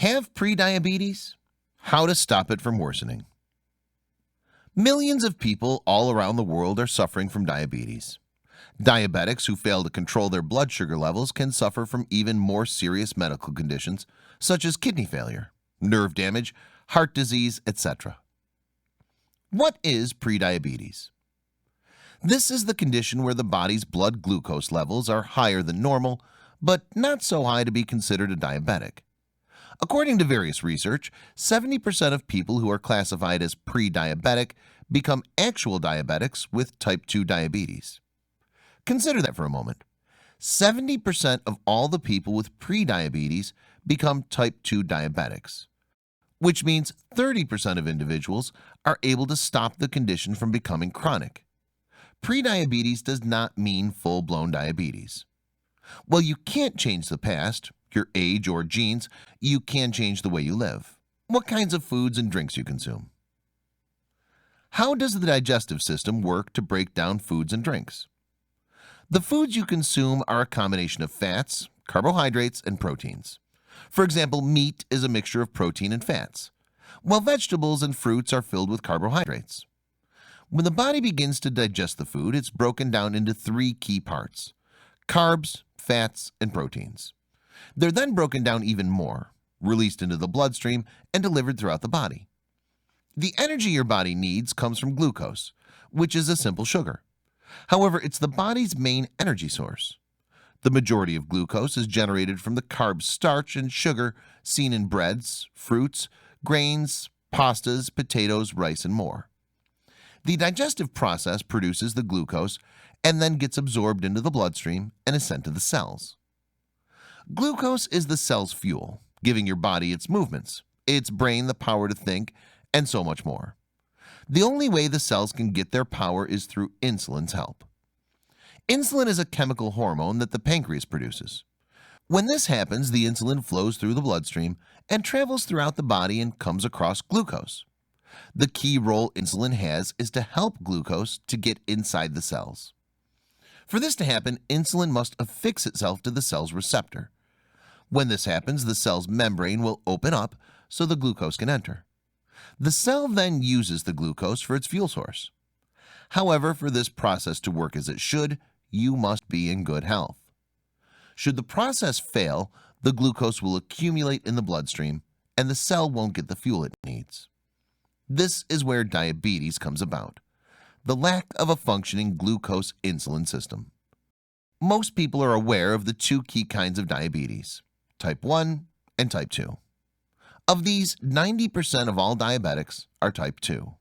Have prediabetes? How to stop it from worsening. Millions of people all around the world are suffering from diabetes. Diabetics who fail to control their blood sugar levels can suffer from even more serious medical conditions such as kidney failure, nerve damage, heart disease, etc. What is prediabetes? This is the condition where the body's blood glucose levels are higher than normal, but not so high to be considered a diabetic. According to various research, 70% of people who are classified as pre-diabetic become actual diabetics with type 2 diabetes. Consider that for a moment. 70% of all the people with pre-diabetes become type 2 diabetics, which means 30% of individuals are able to stop the condition from becoming chronic. Prediabetes does not mean full-blown diabetes. While you can't change the past, your age or genes, you can change the way you live, what kinds of foods and drinks you consume. How does the digestive system work to break down foods and drinks? The foods you consume are a combination of fats, carbohydrates, and proteins. For example, meat is a mixture of protein and fats, while vegetables and fruits are filled with carbohydrates. When the body begins to digest the food, it's broken down into three key parts: carbs, fats, and proteins. They're then broken down even more, released into the bloodstream, and delivered throughout the body. The energy your body needs comes from glucose, which is a simple sugar. However, it's the body's main energy source. The majority of glucose is generated from the carbs, starch, and sugar seen in breads, fruits, grains, pastas, potatoes, rice, and more. The digestive process produces the glucose and then gets absorbed into the bloodstream and is sent to the cells. Glucose is the cell's fuel, giving your body its movements, its brain the power to think, and so much more. The only way the cells can get their power is through insulin's help. Insulin is a chemical hormone that the pancreas produces. When this happens, the insulin flows through the bloodstream and travels throughout the body and comes across glucose. The key role insulin has is to help glucose to get inside the cells. For this to happen, insulin must affix itself to the cell's receptor. When this happens, the cell's membrane will open up so the glucose can enter. The cell then uses the glucose for its fuel source. However, for this process to work as it should, you must be in good health. Should the process fail, the glucose will accumulate in the bloodstream and the cell won't get the fuel it needs. This is where diabetes comes about: the lack of a functioning glucose-insulin system. Most people are aware of the two key kinds of diabetes, type 1 and type 2. Of these, 90% of all diabetics are type 2.